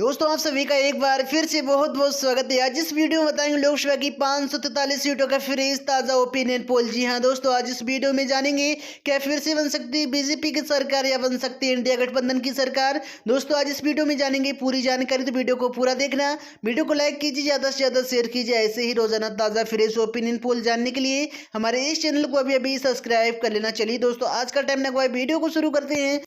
दोस्तों आप सभी का एक बार फिर से बहुत बहुत स्वागत है। आज इस वीडियो में बताएंगे लोकसभा की 543 सीटों का फ्रेश ताज़ा ओपिनियन पोल। जी हां दोस्तों, आज इस वीडियो में जानेंगे क्या फिर से बन सकती है बीजेपी की सरकार या बन सकती है इंडिया गठबंधन की सरकार। दोस्तों आज इस वीडियो में जानेंगे पूरी जानकारी, तो वीडियो को पूरा देखना। वीडियो को लाइक कीजिए, ज़्यादा से ज़्यादा शेयर कीजिए। ऐसे ही रोजाना ताज़ा फ्रेश ओपिनियन पोल जानने के लिए हमारे इस चैनल को अभी अभी सब्सक्राइब कर लेना। चलिए दोस्तों आज का टाइम लगवाए, वीडियो को शुरू करते हैं।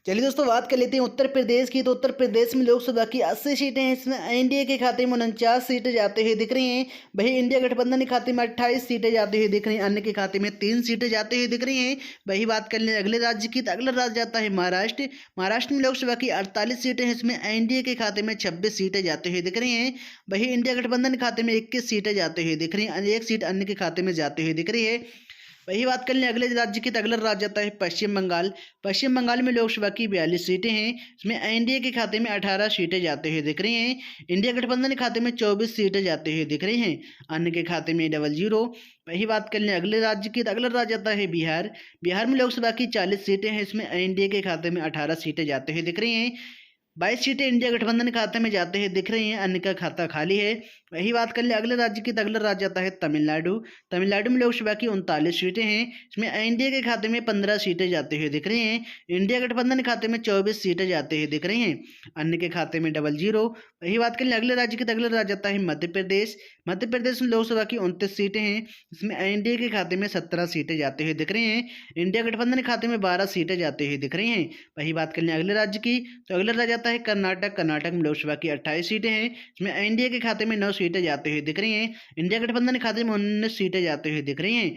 चलिए दोस्तों बात कर लेते हैं उत्तर प्रदेश की। तो उत्तर प्रदेश में लोकसभा की 80 सीटें हैं। इसमें एनडीए के खाते में 49 सीटें जाते हुए दिख रही हैं। वहीं इंडिया गठबंधन के खाते में 28 सीटें जाते हुए दिख रही हैं। अन्य के खाते में 3 सीटें जाते हुए दिख रही हैं। वही बात कर लें अगले राज्य की, तो अगला राज्य जाता है महाराष्ट्र। महाराष्ट्र में लोकसभा की 48 सीटें हैं। इसमें एनडीए के खाते में 26 सीटें जाते हुए दिख रही हैं। वहीं इंडिया गठबंधन के खाते में 21 सीटें जाते हुए दिख रही हैं। एक सीट अन्य के खाते में जाते हुए दिख रही है। वही बात कर लें अगले राज्य की, तो अगला राज्य आता है पश्चिम बंगाल। पश्चिम बंगाल में लोकसभा की 42 सीटें हैं। इसमें एनडीए के खाते में 18 सीटें जाते हुए दिख रही हैं। इंडिया गठबंधन के खाते में 24 सीटें जाते हुए दिख रही हैं। अन्य के खाते में 00। वही बात कर लें अगले राज्य की, तो अगला राज्य आता है बिहार। बिहार में लोकसभा की 40 सीटें हैं। इसमें एनडीए के खाते में 18 सीटें जाते हुए दिख रही हैं। 22 सीटें इंडिया गठबंधन के खाते में जाते हुए दिख रही हैं। अन्य का खाता खाली है। वही बात कर ले अगले राज्य की, तो अगला राज्य आता है तमिलनाडु। तमिलनाडु में लोकसभा की 39 सीटें हैं। इसमें एनडीए के खाते में 15 सीटें जाते हुए दिख रही हैं। इंडिया गठबंधन के खाते में 24 सीटें जाते हुए दिख रही हैं। अन्य के खाते में 00। वही बात कर ले अगले राज्य की, तो अगला राज्य आता है मध्य प्रदेश। मध्य प्रदेश में लोकसभा की 29 सीटें हैं। इसमें एनडीए के खाते में 17 सीटें जाते हुए दिख रही हैं। इंडिया गठबंधन के खाते में 12 सीटें जाते हुए दिख रही हैं। वही बात कर लें अगले राज्य की, तो अगला राज्य आता है कर्नाटक। कर्नाटक में लोकसभा की 28 सीटें हैं। इसमें एनडीए के खाते में 9 सीटें जाते हुए दिख रही हैं। इंडिया गठबंधन के खाते में 19 सीटें जाते हुए दिख रही हैं।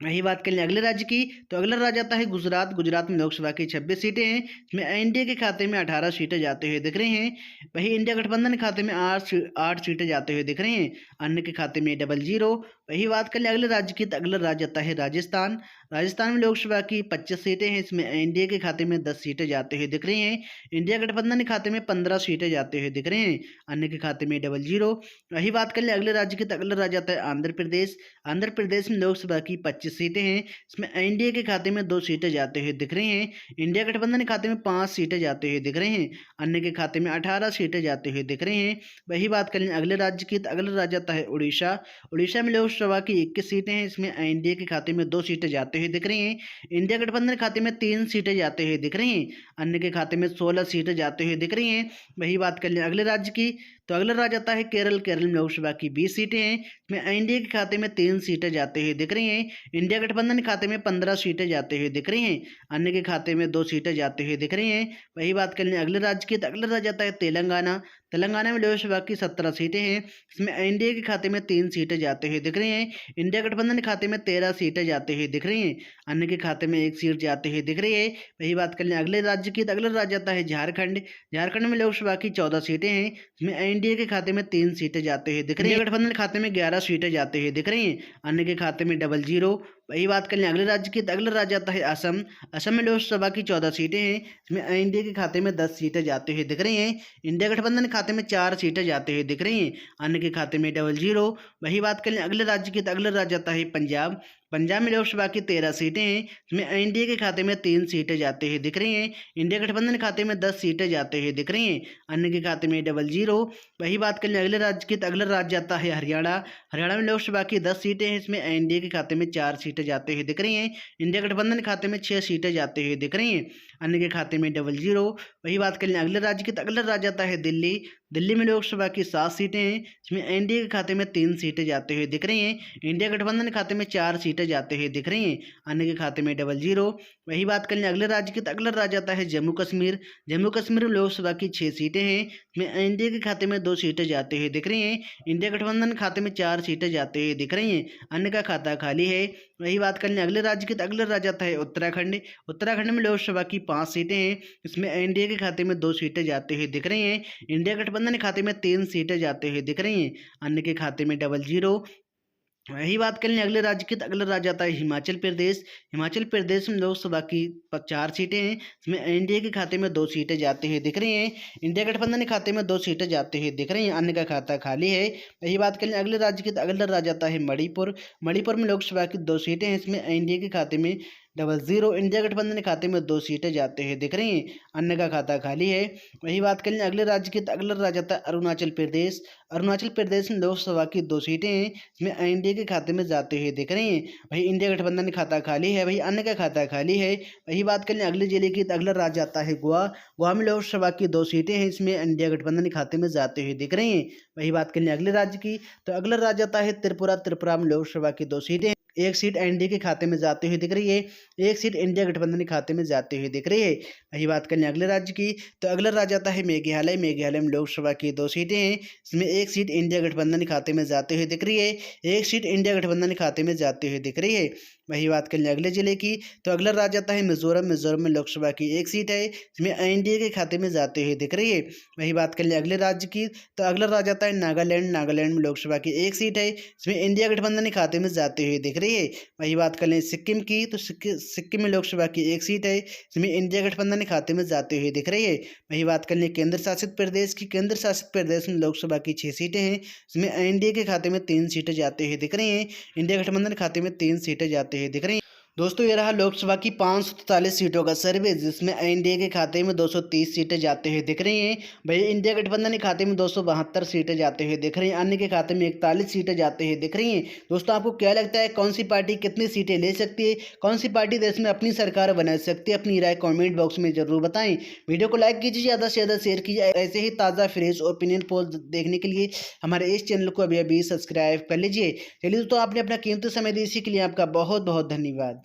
वही बात कर लें अगले राज्य की, तो अगला राज्य आता है गुजरात। गुजरात में लोकसभा की 26 सीटें हैं। इसमें एनडीए के खाते में 18 सीटें जाते हुए दिख रही हैं। वही इंडिया गठबंधन के खाते में 8 सीटें जाते हुए दिख रही हैं। अन्य के खाते में 00। वही बात कर लें अगले राज्य की, तो अगला राज्य आता है राजस्थान। राजस्थान में लोकसभा की 25 सीटें हैं। इसमें एनडीए के खाते में 10 सीटें जाते हुए दिख रही हैं। इंडिया गठबंधन के खाते में 15 सीटें जाते हुए दिख रही हैं। अन्य के खाते में 00। वही बात कर लें अगले राज्य की, तो अगला राज्य आता है आंध्र प्रदेश। आंध्र प्रदेश में लोकसभा की 25 सीटें हैं। इसमें एनडीए के खाते में 2 सीटें जाते हुए दिख रही हैं। इंडिया गठबंधन के खाते में 5 सीटें जाते हुए दिख रही हैं। अन्य के खाते में 18 सीटें जाते हुए दिख रही हैं। वही बात कर लें अगले राज्य की, तो अगला राज्य आता है उड़ीसा। उड़ीसा में लोकसभा की 21 सीटें हैं। इसमें एनडीए के खाते में 2 सीटें जाते हुए दिख रही हैं। इंडिया गठबंधन के खाते में 3 सीटें जाते हुए दिख रही हैं। अन्य के खाते में 16 सीटें जाते हुए दिख रही हैं। वही बात कर लें अगले राज्य की, तो अगला राज्य आता है केरल। केरल में लोकसभा की 20 सीटें हैं। इसमें एनडीए के खाते में 3 सीटें जाते हुए दिख रही हैं। इंडिया गठबंधन के खाते में 15 सीटें जाते हुए दिख रही हैं। अन्य के खाते में 2 सीटें जाते हुए दिख रही हैं। वही बात कर लें अगले राज्य की, तो अगला राज्य आता है तेलंगाना। तेलंगाना में लोकसभा की 17 सीटें हैं। इसमें एनडीए के खाते में 3 सीटें जाते हुए दिख रही हैं। इंडिया गठबंधन के खाते में 13 सीटें जाते हुए दिख रही हैं। अन्य के खाते में 1 सीट जाते हुए दिख रही है। वही बात कर लें अगले राज्य की, तो अगला राज्य आता है झारखंड। झारखंड में लोकसभा की 14 सीटें हैं। इसमें एनडीए के खाते में 3 सीटें जाते हुए दिख रही है। गठबंधन के खाते में 11 सीटें जाते हुए दिख रही हैं। अन्य के खाते में 00। वही बात कर लें अगले राज्य की, तो अगला राज्य आता है असम। असम में लोकसभा की 14 सीटें हैं। इसमें एनडीए के खाते में 10 सीटें जाते हुए दिख रही हैं। इंडिया गठबंधन के खाते में 4 सीटें जाते हुए दिख रही हैं। अन्य के खाते में 00। वही बात कर लें अगले राज्य की, तो अगला राज्य आता है पंजाब। पंजाब में लोकसभा की 13 सीटें हैं। इसमें एनडीए के खाते में 3 सीटें जाते हुए दिख रही हैं। इंडिया गठबंधन के खाते में 10 सीटें जाते हुए दिख रही हैं। अन्य के खाते में 00। वही बात कर लें अगले राज्य की, तो अगला राज्य आता है हरियाणा। हरियाणा में लोकसभा की 10 सीटें हैं। इसमें एनडीए के खाते में 4 सीटें जाते हुए दिख रही हैं। इंडिया गठबंधन के खाते में 6 सीटें जाते हुए दिख रही हैं। अन्य के खाते में 00। वही बात कर लें अगले राज्य की, तो अगला राज्य आता है दिल्ली। दिल्ली में लोकसभा की 7 सीटें हैं। इसमें एनडीए के खाते में 3 सीटें जाते हुए दिख रही हैं। इंडिया गठबंधन के खाते में 4 सीटें जाते हुए दिख रही हैं। अन्य के खाते में 00। वही बात कर लें अगले राज्य की, तो अगला राज्य आता है जम्मू कश्मीर। जम्मू कश्मीर में लोकसभा की 6 सीटें हैं। इसमें एनडीए के खाते में 2 सीटें जाते हुए दिख रही हैं। इंडिया गठबंधन के खाते में 4 सीटें जाते हुए दिख रही हैं। अन्य का खाता खाली है। वही बात कर लें अगले राज्य की, तो अगला राज्य आता है उत्तराखंड। उत्तराखंड में लोकसभा की 5 सीटें हैं। इसमें एनडीए के खाते में 2 सीटें जाते हुए दिख रही हैं। इंडिया गठबंधन के खाते में 3 सीटें जाते हुए दिख रही हैं। अन्य के खाते में 00। वही बात कर लें अगले राज्य की, तो अगला राज्य आता है हिमाचल प्रदेश। हिमाचल प्रदेश में लोकसभा की 4 सीटें हैं। इसमें एनडीए के खाते में 2 सीटें जाते हुए दिख रही हैं। इंडिया गठबंधन के खाते में 2 सीटें जाते हुए दिख रही हैं। अन्य का खाता खाली है। वही बात कर लें अगले राज्य की, तो अगला राज्य आता है मणिपुर। मणिपुर में लोकसभा की 2 सीटें हैं। इसमें एनडीए के खाते में 00। इंडिया गठबंधन के खाते में 2 सीटें जाते हुए दिख रही हैं, अन्य का खाता खाली है। वही बात कर लें अगले राज्य की, तो अगला राज्य आता है अरुणाचल प्रदेश। अरुणाचल प्रदेश में लोकसभा की 2 सीटें हैं, इसमें एनडीए के खाते में जाते हुए दिख रही हैं। वही इंडिया गठबंधन का खाता खाली है, वही अन्य का खाता खाली है। वही बात कर लें अगले जिले की, तो अगला राज्य आता है गोवा। गोवा में लोकसभा की 2 सीटें हैं, इसमें इंडिया गठबंधन के खाते में जाते हुए दिख रही हैं। वही बात कर लें अगले राज्य की, तो अगला राज्य आता है त्रिपुरा। त्रिपुरा में लोकसभा की 2 सीटें हैं, एक सीट एनडीए के खाते में जाते हुए दिख रही है, एक सीट इंडिया गठबंधन के खाते में जाते हुए दिख रही है। वही बात करें अगले राज्य की, तो अगला राज्य आता है मेघालय। मेघालय में लोकसभा की 2 सीटें हैं, इसमें एक सीट इंडिया गठबंधन के खाते में जाते हुए दिख रही है, एक सीट इंडिया गठबंधन के खाते में जाते हुए दिख रही है। वही बात करें अगले जिले की, तो अगला राज्य आता है मिजोरम। मिजोरम में लोकसभा की 1 सीट है, इसमें एनडीए के खाते में जाते हुए दिख रही है। वही बात करें अगले राज्य की, तो अगला राज्य आता है नागालैंड। नागालैंड में लोकसभा की 1 सीट है, इसमें इंडिया गठबंधन के खाते में जाते हुए दिख रही है। वही बात कर लें सिक्किम की, तो सिक्किम में लोकसभा की 1 सीट है, इसमें इंडिया गठबंधन के खाते में जाते हुए दिख रही है। वही बात कर लें केंद्र शासित प्रदेश की। केंद्र शासित प्रदेश में लोकसभा की 6 सीटें हैं, इसमें एनडीए के खाते में 3 सीटें जाते हुए दिख रही हैं, इंडिया गठबंधन के खाते में 3 सीटें जाते हुए दिख रही हैं। दोस्तों ये रहा लोकसभा की 543 सीटों का सर्वे, जिसमें एनडीए के खाते में 230 सीटें जाते हुए दिख रही हैं। भाई इंडिया गठबंधन के खाते में 272 सीटें जाते हुए दिख रही हैं, अन्य के खाते में 41 सीटें जाते हुए दिख रही हैं। दोस्तों आपको क्या लगता है कौन सी पार्टी कितनी सीटें ले सकती है, कौन सी पार्टी देश में अपनी सरकार बना सकती है? अपनी राय कॉमेंट बॉक्स में जरूर बताएं। वीडियो को लाइक कीजिए, ज़्यादा से ज़्यादा शेयर कीजिए। ऐसे ही ताज़ा फ्रेश ओपिनियन पोल देखने के लिए हमारे इस चैनल को अभी अभी सब्सक्राइब कर लीजिए। चलिए दोस्तों आपने अपना कीमती समय दी, इसी के लिए आपका बहुत बहुत धन्यवाद।